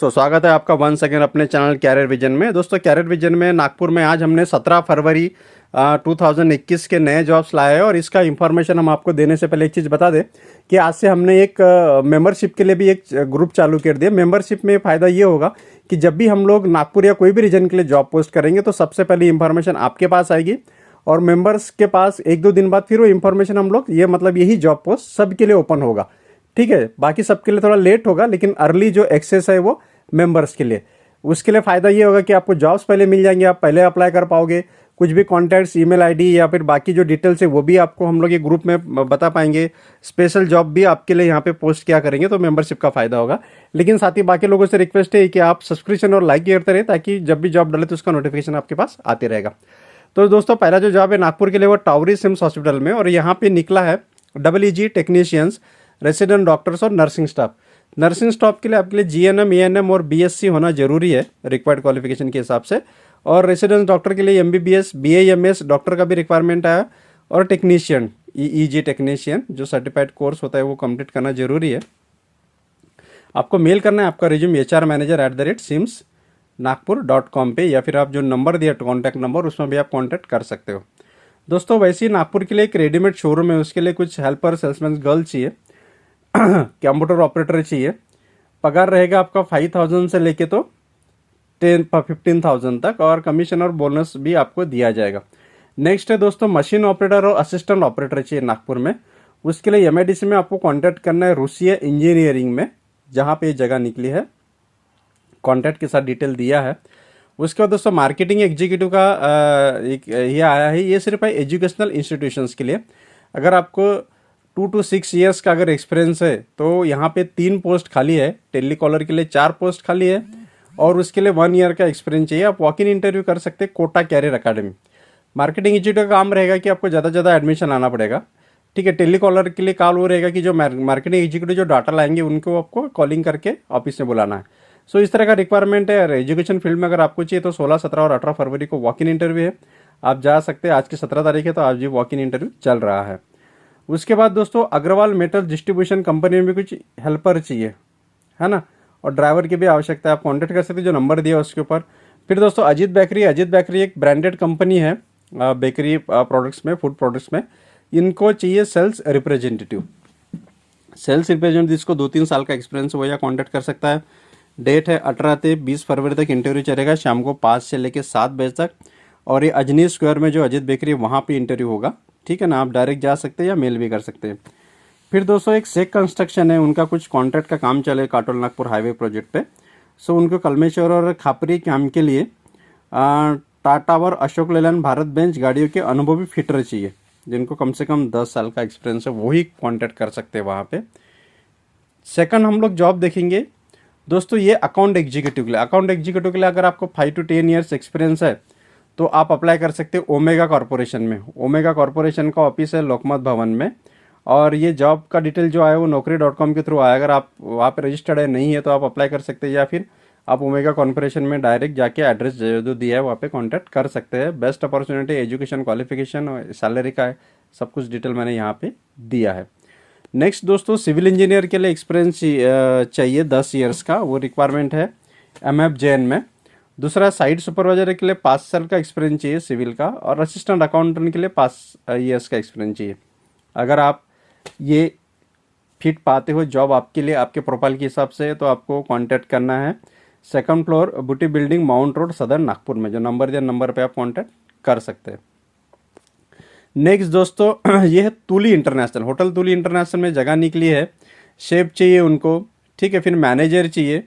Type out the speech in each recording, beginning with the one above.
स्वागत है आपका वन सेकेंड अपने चैनल कैरियर विजन में। दोस्तों कैरियर विजन में नागपुर में आज हमने 17 फरवरी 2021 के नए जॉब्स लाए हैं और इसका इन्फॉर्मेशन हम आपको देने से पहले एक चीज़ बता दें कि आज से हमने एक मेंबरशिप के लिए भी एक ग्रुप चालू कर दिया। मेंबरशिप में फ़ायदा ये होगा कि जब भी हम लोग नागपुर या कोई भी रीजन के लिए जॉब पोस्ट करेंगे तो सबसे पहले इन्फॉर्मेशन आपके पास आएगी और मेंबर्स के पास एक दो दिन बाद फिर वो इन्फॉर्मेशन हम लोग यही जॉब पोस्ट सबके लिए ओपन होगा। ठीक है, बाकी सबके लिए थोड़ा लेट होगा लेकिन अर्ली जो एक्सेस है वो मेंबर्स के लिए। उसके लिए फ़ायदा ये होगा कि आपको जॉब्स पहले मिल जाएंगे, आप पहले अप्लाई कर पाओगे। कुछ भी कॉन्टैक्ट्स, ईमेल आईडी या फिर बाकी जो डिटेल्स है वो भी आपको हम लोग ये ग्रुप में बता पाएंगे। स्पेशल जॉब भी आपके लिए यहाँ पे पोस्ट किया करेंगे तो मेंबरशिप का फ़ायदा होगा। लेकिन साथ ही बाकी लोगों से रिक्वेस्ट है कि आप सब्सक्रिप्शन और लाइक करते रहे ताकि जब भी जॉब डाले तो उसका नोटिफिकेशन आपके पास आते रहेगा। तो दोस्तों पहला जो जॉब है नागपुर के लिए वो टावरी सिम्स हॉस्पिटल में और यहाँ पे निकला है EEG टेक्नीशियंस, रेसिडेंट डॉक्टर्स और नर्सिंग स्टाफ। नर्सिंग स्टाफ के लिए आपके लिए GNM, ENM और BSc होना जरूरी है रिक्वायर्ड क्वालिफिकेशन के हिसाब से। और रेसिडेंट डॉक्टर के लिए MBBS, BAMS डॉक्टर का भी रिक्वायरमेंट आया और टेक्नीशियन EEG टेक्नीशियन जो सर्टिफाइड कोर्स होता है वो कंप्लीट करना जरूरी है। आपको मेल करना है आपका रिज्यूम HR@sims.nagpur.com पे या फिर आप जो नंबर दिया कॉन्टैक्ट नंबर उसमें भी आप कॉन्टैक्ट कर सकते हो। दोस्तों वैसे ही नागपुर के लिए एक रेडीमेड शोरूम है, उसके लिए कुछ हेल्पर सेल्समैन गर्ल चाहिए, कंप्यूटर ऑपरेटर चाहिए। पगार रहेगा आपका 5,000 से लेके तो 15,000 तक और कमीशन और बोनस भी आपको दिया जाएगा। नेक्स्ट है दोस्तों मशीन ऑपरेटर और असिस्टेंट ऑपरेटर चाहिए नागपुर में। उसके लिए MIDC में आपको कांटेक्ट करना है, रूसिया इंजीनियरिंग में, जहाँ पे ये जगह निकली है। कॉन्टैक्ट के साथ डिटेल दिया है। उसके बाद दोस्तों मार्केटिंग एग्जीक्यूटिव का एक ये आया है, ये सिर्फ है एजुकेशनल इंस्टीट्यूशंस के लिए। अगर आपको 2 to 6 ईयर्स का अगर एक्सपीरियंस है तो यहाँ पे 3 पोस्ट खाली है। टेलीकॉलर के लिए 4 पोस्ट खाली है और उसके लिए 1 ईयर का एक्सपीरियंस चाहिए। आप वॉक इन इंटरव्यू कर सकते हैं Kota career academy. Marketing executive का काम रहेगा कि आपको ज़्यादा से ज़्यादा एडमिशन आना पड़ेगा। ठीक है, टेलीकॉलर के लिए कॉल वो रहेगा कि जो मार्केटिंग एग्जीक्यूटिव जो डाटा लाएंगे उनको आपको कॉलिंग करके ऑफिस में बुलाना है। सो इस तरह का रिक्वायरमेंट है। एजुकेशन फील्ड में अगर आपको चाहिए तो 16, 17 और 18 फरवरी को वॉक इन इंटरव्यू है, आप जा सकते हैं। आज की 17 तारीख है तो आज भी वॉक इन इंटरव्यू चल रहा है। उसके बाद दोस्तों अग्रवाल मेटल डिस्ट्रीब्यूशन कंपनी में भी कुछ हेल्पर चाहिए, है ना, और ड्राइवर की भी आवश्यकता है। आप कॉन्टैक्ट कर सकते हैं जो नंबर दिया उसके ऊपर। फिर दोस्तों अजीत बेकरी एक ब्रांडेड कंपनी है बेकरी प्रोडक्ट्स में, फूड प्रोडक्ट्स में। इनको चाहिए सेल्स रिप्रेजेंटेटिव। जिसको 2-3 साल का एक्सपीरियंस हो या कॉन्टैक्ट कर सकता है। डेट है 18 से 20 फरवरी तक इंटरव्यू चलेगा, शाम को 5 से लेकर 7 बजे तक। और ये अजनी स्क्वायर में जो अजीत बेकरी वहाँ पे इंटरव्यू होगा। ठीक है ना, आप डायरेक्ट जा सकते हैं या मेल भी कर सकते हैं। फिर दोस्तों एक सेक कंस्ट्रक्शन है, उनका कुछ कॉन्ट्रैक्ट का काम चले काटोल नागपुर हाईवे प्रोजेक्ट पे। सो उनको कलमेश्वर और खापरी काम के लिए टाटा और अशोक लेलैंड भारत बेंच गाड़ियों के अनुभवी फिटर चाहिए, जिनको कम से कम 10 साल का एक्सपीरियंस है, वही कॉन्टैक्ट कर सकते हैं वहाँ पे। सेकंड हम लोग जॉब देखेंगे दोस्तों, ये अकाउंट एग्जीक्यूटिव के लिए। अकाउंट एग्जीक्यूटिव के लिए अगर आपको 5 to 10 ईयर्स एक्सपीरियंस है तो आप अप्लाई कर सकते हैं ओमेगा कॉरपोरेशन में। ओमेगा कॉरपोरेशन का ऑफिस है लोकमत भवन में। और ये जॉब का डिटेल जो आया वो naukri.com के थ्रू आया। अगर आप वहाँ पे रजिस्टर्ड है नहीं है तो आप अप्लाई कर सकते हैं या फिर आप ओमेगा कॉरपोरेशन में डायरेक्ट जाके एड्रेस जो दिया है वहाँ पे कांटेक्ट कर सकते हैं। बेस्ट अपॉर्चुनिटी, एजुकेशन क्वालिफिकेशन और सैलरी का है, सब कुछ डिटेल मैंने यहाँ पे दिया है। नेक्स्ट दोस्तों सिविल इंजीनियर के लिए एक्सपीरियंस चाहिए 10 ईयर्स का, वो रिक्वायरमेंट है MFJN में। दूसरा साइट सुपरवाइजर के लिए 5 साल का एक्सपीरियंस चाहिए सिविल का और असिस्टेंट अकाउंटेंट के लिए 5 ईयर्स का एक्सपीरियंस चाहिए। अगर आप ये फिट पाते हो जॉब आपके लिए, आपके प्रोफाइल के हिसाब से, तो आपको कांटेक्ट करना है 2nd फ्लोर बूटी बिल्डिंग, माउंट रोड, सदर नागपुर में। जो नंबर दिया नंबर पे आप कांटेक्ट कर सकते हैं। नेक्स्ट दोस्तों ये है तुली इंटरनेशनल, होटल तुली इंटरनेशनल में जगह निकली है। शेफ चाहिए उनको, ठीक है। फिर मैनेजर चाहिए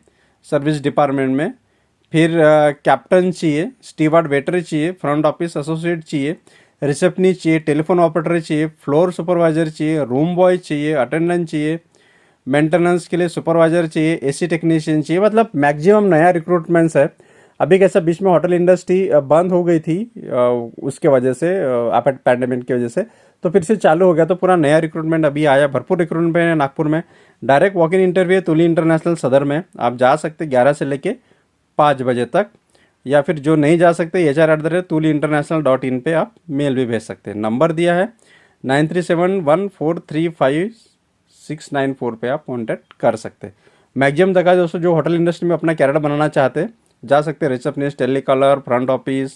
सर्विस डिपार्टमेंट में। फिर कैप्टन चाहिए, स्टीवर्ड वेटर चाहिए, फ्रंट ऑफिस एसोसिएट चाहिए, रिसेप्शनिस्ट चाहिए, टेलीफोन ऑपरेटर चाहिए, फ्लोर सुपरवाइजर चाहिए, रूम बॉय चाहिए, अटेंडेंट चाहिए, मेंटेनेंस के लिए सुपरवाइजर चाहिए, AC टेक्नीशियन चाहिए। मतलब मैक्सिमम नया रिक्रूटमेंट्स है। अभी कैसा बीच में होटल इंडस्ट्री बंद हो गई थी उसके वजह से, पैंडेमिक की वजह से, तो फिर से चालू हो गया। तो पूरा नया रिक्रूटमेंट अभी आया, भरपूर रिक्रूटमेंट है नागपुर में। डायरेक्ट वॉक इन इंटरव्यू है तुली इंटरनेशनल सदर में, आप जा सकते 11 से लेके 5 बजे तक। या फिर जो नहीं जा सकते HR@tuliinternational.in पे आप मेल भी भेज सकते हैं। नंबर दिया है 9371435694 पे आप कॉन्टैक्ट कर सकते हैं। मैक्सिमम जगह दोस्तों जो होटल इंडस्ट्री में अपना कैरियर बनाना चाहते हैं जा सकते हैं, रिसेप्शनिस्ट, टेलीकॉलर, फ्रंट ऑफिस,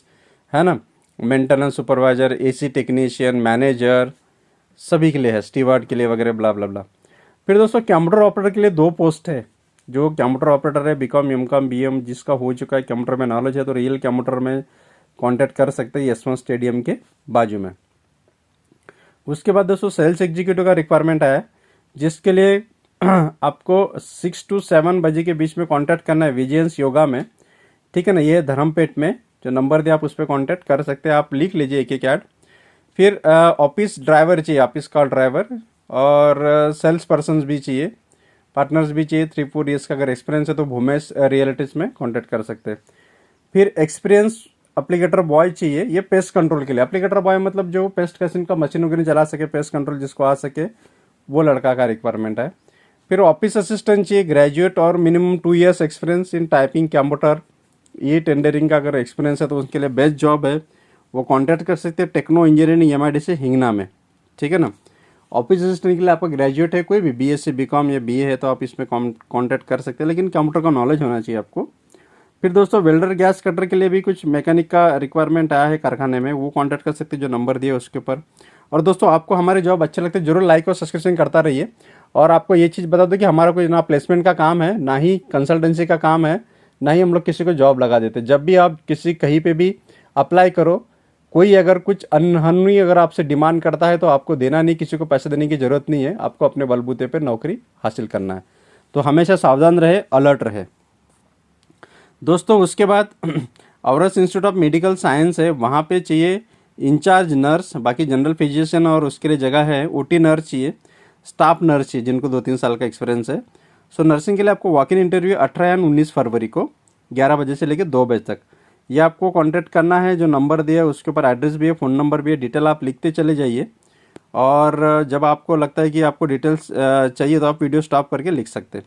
है ना, maintenance supervisor, AC technician, manager, सभी के लिए है, स्टीवर्ड के लिए वगैरह, ब्ला ब्ला ब्ला। फिर दोस्तों कंप्यूटर ऑपरेटर के लिए 2 पोस्ट है। जो कंप्यूटर ऑपरेटर है बीकॉम, एमकॉम, बीएम जिसका हो चुका है, कंप्यूटर में नॉलेज है, तो रियल कंप्यूटर में कांटेक्ट कर सकते हैं यशवंत स्टेडियम के बाजू में। उसके बाद दोस्तों सेल्स एग्जीक्यूटिव का रिक्वायरमेंट आया है, जिसके लिए आपको 6 to 7 बजे के बीच में कांटेक्ट करना है विजियंस योगा में, ठीक है ना। ये है धर्मपेट में, जो नंबर दिया आप उस पर कांटेक्ट कर सकते हैं, आप लिख लीजिए एक एक ऐड। फिर ऑफिस ड्राइवर चाहिए, ऑफिस का ड्राइवर, और सेल्स पर्सन भी चाहिए, पार्टनर्स भी चाहिए। 3-4 ईयर्स का अगर एक्सपीरियंस है तो भूमेश रियलिटीज में कांटेक्ट कर सकते हैं। फिर एक्सपीरियंस एप्लीकेटर बॉय चाहिए, ये पेस्ट कंट्रोल के लिए। एप्लीकेटर बॉय मतलब जो पेस्ट कैसिंग का मशीन वगैरह चला सके, पेस्ट कंट्रोल जिसको आ सके, वो लड़का का रिक्वायरमेंट है। फिर ऑफिस असिस्टेंट चाहिए, ग्रेजुएट और minimum 2 years experience in typing, computer, ये टेंडरिंग का अगर एक्सपीरियंस है तो उसके लिए बेस्ट जॉब है, वो कांटेक्ट कर सकते हैं टेक्नो इंजीनियरिंग एमआईडीसी हिंगना में, ठीक है ना। ऑफिस असिस्टेंट के लिए आपका ग्रेजुएट है कोई भी, बीएससी, बीकॉम या बीए है तो आप इसमें कांटेक्ट कर सकते हैं, लेकिन कंप्यूटर का नॉलेज होना चाहिए आपको। फिर दोस्तों वेल्डर गैस कटर के लिए भी कुछ मैकेनिक का रिक्वायरमेंट आया है कारखाने में, वो कांटेक्ट कर सकते हैं जो नंबर दिए उसके ऊपर। और दोस्तों आपको हमारे जॉब अच्छे लगते हैं जरूर लाइक और सब्सक्रिप्शन करता रहिए। और आपको ये चीज़ बता दो कि हमारा कोई ना प्लेसमेंट का काम है, ना ही कंसल्टेंसी का काम है, ना ही हम लोग किसी को जॉब लगा देते। जब भी आप किसी कहीं पे भी अप्लाई करो, कोई अगर कुछ अनहनी अगर आपसे डिमांड करता है तो आपको देना नहीं, किसी को पैसे देने की ज़रूरत नहीं है, आपको अपने बलबूते पर नौकरी हासिल करना है। तो हमेशा सावधान रहे, अलर्ट रहे दोस्तों। उसके बाद औरस इंस्टीट्यूट ऑफ मेडिकल साइंस है, वहाँ पे चाहिए इंचार्ज नर्स, बाकी जनरल फिजिशियन और उसके लिए जगह है। ओटी नर्स चाहिए, स्टाफ नर्स चाहिए जिनको 2-3 साल का एक्सपीरियंस है। सो नर्सिंग के लिए आपको वॉक इन इंटरव्यू 18 और 19 फरवरी को 11 बजे से लेकर 2 बजे तक, ये आपको कांटेक्ट करना है। जो नंबर दिया है उसके ऊपर एड्रेस भी है, फ़ोन नंबर भी है, डिटेल आप लिखते चले जाइए। और जब आपको लगता है कि आपको डिटेल्स चाहिए तो आप वीडियो स्टॉप करके लिख सकते हैं।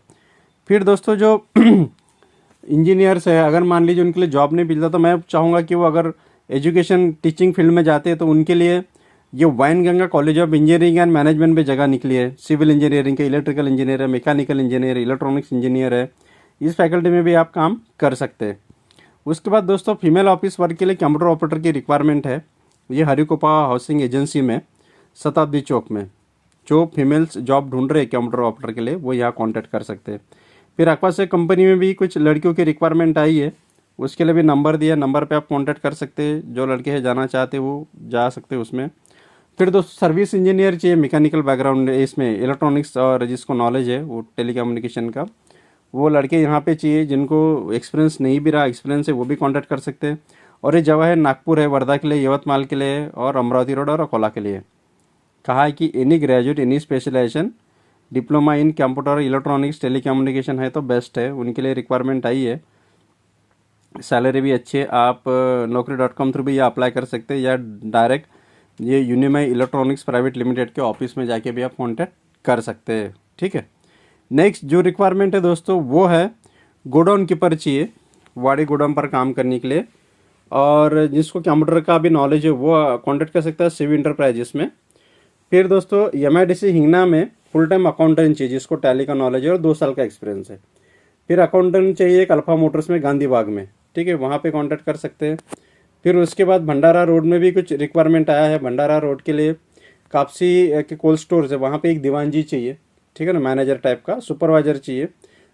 फिर दोस्तों जो इंजीनियर्स है, अगर मान लीजिए उनके लिए जॉब नहीं मिलता, तो मैं चाहूँगा कि वो अगर एजुकेशन टीचिंग फील्ड में जाते हैं तो उनके लिए ये Wainganga college of engineering and management में जगह निकली है। सिविल इंजीनियरिंग के इलेक्ट्रिकल इंजीनियर है, मैकेनिकल इंजीनियर है, इलेक्ट्रॉनिक्स इंजीनियर है, इस फैकल्टी में भी आप काम कर सकते हैं। उसके बाद दोस्तों फीमेल ऑफिस वर्क के लिए कंप्यूटर ऑपरेटर की रिक्वायरमेंट है। ये हरिकोपा हाउसिंग एजेंसी में, शताब्दी चौक में, जो फीमेल्स जॉब ढूंढ रहे हैं कंप्यूटर ऑपरेटर के लिए वो यहाँ कॉन्टैक्ट कर सकते हैं। फिर एक्वासेक कंपनी में भी कुछ लड़कियों की रिक्वायरमेंट आई है, उसके लिए भी नंबर दिया, नंबर पे आप कांटेक्ट कर सकते हैं। जो लड़के हैं जाना चाहते हैं वो जा सकते हैं उसमें। फिर दोस्तों सर्विस इंजीनियर चाहिए, मैकेनिकल बैकग्राउंड इसमें, इलेक्ट्रॉनिक्स और जिसको नॉलेज है वो टेलीकम्युनिकेशन का, वो लड़के यहाँ पे चाहिए। जिनको एक्सपीरियंस नहीं भी रहा, एक्सपीरियंस है, वो भी कांटेक्ट कर सकते हैं। और ये जगह है नागपुर है, वर्धा के लिए, यवतमाल के लिए, और अमरावती रोड और अकोला के लिए। कहा है कि any graduate, any specialization, diploma in computer, electronics, telecommunication है तो बेस्ट है, उनके लिए रिक्वायरमेंट आई है। सैलरी भी अच्छी है, आप naukri.com थ्रू भी ये अप्लाई कर सकते हैं, या डायरेक्ट ये यूनिमाई इलेक्ट्रॉनिक्स प्राइवेट लिमिटेड के ऑफिस में जाके भी आप कॉन्टैक्ट कर सकते हैं, ठीक है। नेक्स्ट जो रिक्वायरमेंट है दोस्तों वो है गोडाउन कीपर चाहिए, वाड़ी गोडाउन पर काम करने के लिए, और जिसको कंप्यूटर का भी नॉलेज है वो कॉन्टैक्ट कर सकता है सिवी इंटरप्राइजेस में। फिर दोस्तों एमआईडीसी हिंगना में फुल टाइम अकाउंटेंट चाहिए जिसको टैली का नॉलेज है और 2 साल का एक्सपीरियंस है। फिर अकाउंटेंट चाहिए एक अल्फा मोटर्स में, गांधी बाग में, ठीक है, वहाँ पे कांटेक्ट कर सकते हैं। फिर उसके बाद भंडारा रोड में भी कुछ रिक्वायरमेंट आया है। भंडारा रोड के लिए कापसी के कोल्ड स्टोर्स है, वहाँ पे एक दीवानजी चाहिए, ठीक है ना, मैनेजर टाइप का, सुपरवाइजर चाहिए।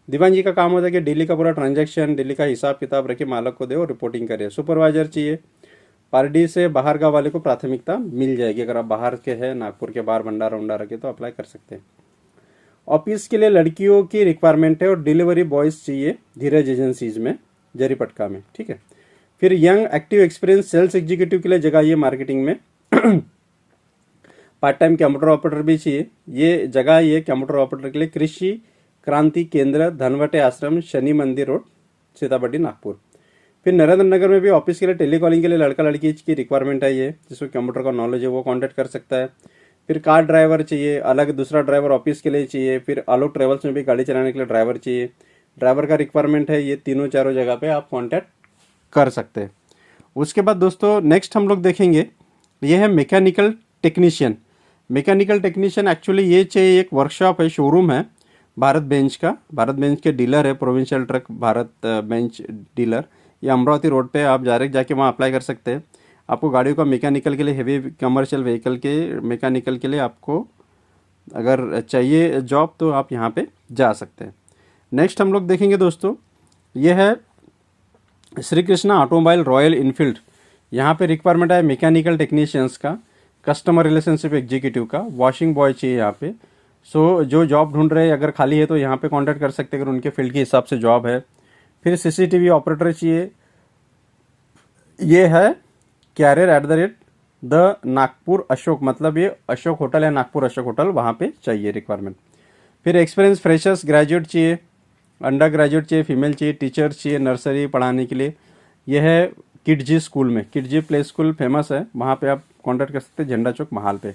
दीवानजी का काम होता है कि डेली का पूरा ट्रांजैक्शन, डेली का हिसाब किताब रखे, मालक को दे और रिपोर्टिंग करे। सुपरवाइजर चाहिए, पारडी से बाहर गाँव वाले को प्राथमिकता मिल जाएगी। अगर आप बाहर के हैं, नागपुर के बाहर भंडारा वंडारा के, तो अप्लाई कर सकते हैं। ऑफिस के लिए लड़कियों की रिक्वायरमेंट है और डिलीवरी बॉयज़ चाहिए धीरज एजेंसीज में, जरीपटका में, ठीक है। फिर young active experience sales executive के लिए जगह ये मार्केटिंग में। पार्ट टाइम कंप्यूटर ऑपरेटर भी चाहिए, ये जगह ये कंप्यूटर ऑपरेटर के लिए कृषि क्रांति केंद्र, धनवटे आश्रम, शनि मंदिर रोड, सीताबड्डी, नागपुर। फिर नरेंद्र नगर में भी ऑफिस के लिए टेलीकॉलिंग के लिए लड़का लड़की की रिक्वायरमेंट है, ये जिसको कंप्यूटर का नॉलेज है वो कॉन्टैक्ट कर सकता है। फिर कार ड्राइवर चाहिए, अलग दूसरा ड्राइवर ऑफिस के लिए चाहिए। फिर आलोक ट्रेवल्स में भी गाड़ी चलाने के लिए ड्राइवर चाहिए, ड्राइवर का रिक्वायरमेंट है। ये तीनों चारों जगह पे आप कांटेक्ट कर सकते हैं। उसके बाद दोस्तों नेक्स्ट हम लोग देखेंगे, ये है mechanical technician. Mechanical technician actually ये चाहिए, एक वर्कशॉप है, शोरूम है, भारत बेंच के डीलर है, provincial truck Bharat bench dealer. ये अमरावती रोड पे आप डायरेक्ट जाके वहाँ अप्लाई कर सकते हैं। आपको गाड़ियों का मैकेनिकल के लिए, हेवी कमर्शियल व्हीकल के मैकेनिकल के लिए आपको अगर चाहिए जॉब तो आप यहाँ पे जा सकते हैं। नेक्स्ट हम लोग देखेंगे दोस्तों, ये है Shri Krishna automobile royal Enfield. यहाँ पे रिक्वायरमेंट है मैकेनिकल टेक्नीशियंस का, कस्टमर रिलेशनशिप एग्जीक्यूटिव का, वॉशिंग बॉय चाहिए यहाँ पे। सो जो जॉब ढूंढ रहे हैं अगर खाली है तो यहाँ पे कांटेक्ट कर सकते हैं अगर उनके फील्ड के हिसाब से जॉब है। फिर सीसीटीवी ऑपरेटर चाहिए, ये है career at the rate the Nagpur Ashok, मतलब ये अशोक होटल है, नागपुर अशोक होटल, वहाँ पे चाहिए रिक्वायरमेंट। फिर एक्सपीरियंस फ्रेशर्स ग्रेजुएट चाहिए, अंडर ग्रेजुएट चाहिए, फीमेल चाहिए, टीचर चाहिए नर्सरी पढ़ाने के लिए। यह है किडजी स्कूल में, किडजी प्ले स्कूल फेमस है, वहाँ पे आप कांटेक्ट कर सकते हैं झंडा चौक महाल पे।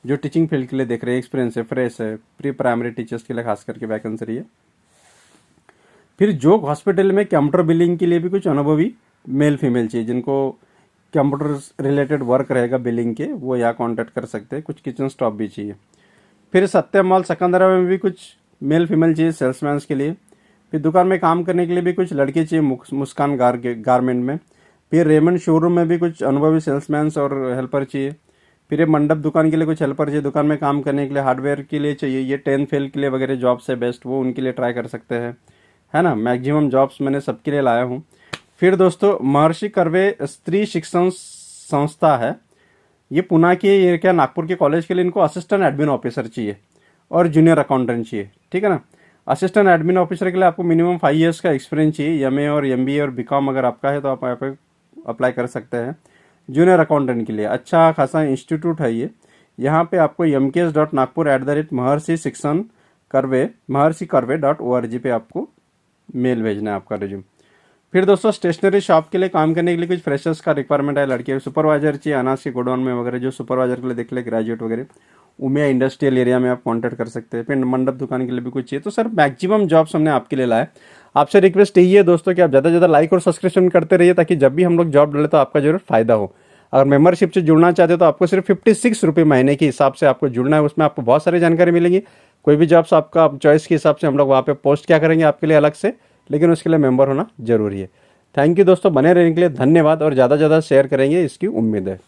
जो टीचिंग फील्ड के लिए देख रहे हैं, एक्सपीरियंस है, फ्रेश है, प्री प्राइमरी टीचर्स के लिए खास करके वैकेंसी रही है। फिर जो हॉस्पिटल में कंप्यूटर बिलिंग के लिए भी कुछ अनुभवी मेल फीमेल चाहिए, जिनको कंप्यूटर रिलेटेड वर्क रहेगा बिलिंग के, वो यहाँ कांटेक्ट कर सकते हैं। कुछ किचन स्टॉफ भी चाहिए। फिर सत्य मॉल सिकंदरा में भी कुछ मेल फीमेल चाहिए सेल्समैन के लिए। फिर दुकान में काम करने के लिए भी कुछ लड़के चाहिए मुस्कान गारमेंट में। फिर रेमंड शोरूम में भी कुछ अनुभवी सेल्समैन और हेल्पर चाहिए। फिर ये मंडप दुकान के लिए कुछ हेल्पर चाहिए, दुकान में काम करने के लिए, हार्डवेयर के लिए चाहिए। ये 10 फेल के लिए वगैरह जॉब्स है बेस्ट, वो उनके लिए ट्राई कर सकते हैं, है ना। मैक्सिमम जॉब्स मैंने सबके लिए लाया हूँ। फिर दोस्तों महर्षि कर्वे स्त्री शिक्षण संस्था है, ये पुणे की, ये क्या नागपुर के कॉलेज के लिए इनको असिस्टेंट एडमिन ऑफिसर चाहिए और जूनियर अकाउंटेंट चाहिए, ठीक है ना। असिस्टेंट एडमिन ऑफिसर के लिए आपको मिनिमम 5 इयर्स का एक्सपीरियंस चाहिए, एमए और एमबीए और बीकॉम अगर आपका है तो आप यहाँ पे अप्लाई कर सकते हैं। जूनियर अकाउंटेंट के लिए अच्छा खासा इंस्टीट्यूट है ये, यहाँ पे आपको mks.nagpur@महर्षि कर्वे.org पे आपको मेल भेजना है आपका रिज्यूम। फिर दोस्तों स्टेशनरी शॉप के लिए काम करने के लिए कुछ फ्रेशर्स का रिक्वायरमेंट है, लड़के सुपरवाइजर चाहिए अनाज के गोडाउन में वगैरह, जो सुपरवाइजर के लिए देख ले ग्रेजुएट वगैरह, उमिया इंडस्ट्रियल एरिया में आप कांटेक्ट कर सकते हैं। फिर मंडप दुकान के लिए भी कुछ चाहिए। तो सर मैक्सिमम जॉब्स हमने आपके लिए लाए। आपसे रिक्वेस्ट यही है दोस्तों कि आप ज़्यादा से ज़्यादा लाइक और सब्सक्रिप्शन करते रहिए, ताकि जब भी हम लोग जॉब डालें तो आपका जरूर फायदा हो। अगर मेंबरशिप से जुड़ना चाहते हो तो आपको सिर्फ 56 रुपये महीने के हिसाब से आपको जुड़ना है। उसमें आपको बहुत सारी जानकारी मिलेगी। कोई भी जॉब्स आपका चॉइस के हिसाब से हम लोग वहाँ पे पोस्ट क्या करेंगे आपके लिए अलग से, लेकिन उसके लिए मेंबर होना जरूरी है। थैंक यू दोस्तों, बने रहने के लिए धन्यवाद, और ज़्यादा से ज़्यादा शेयर करेंगे इसकी उम्मीद है।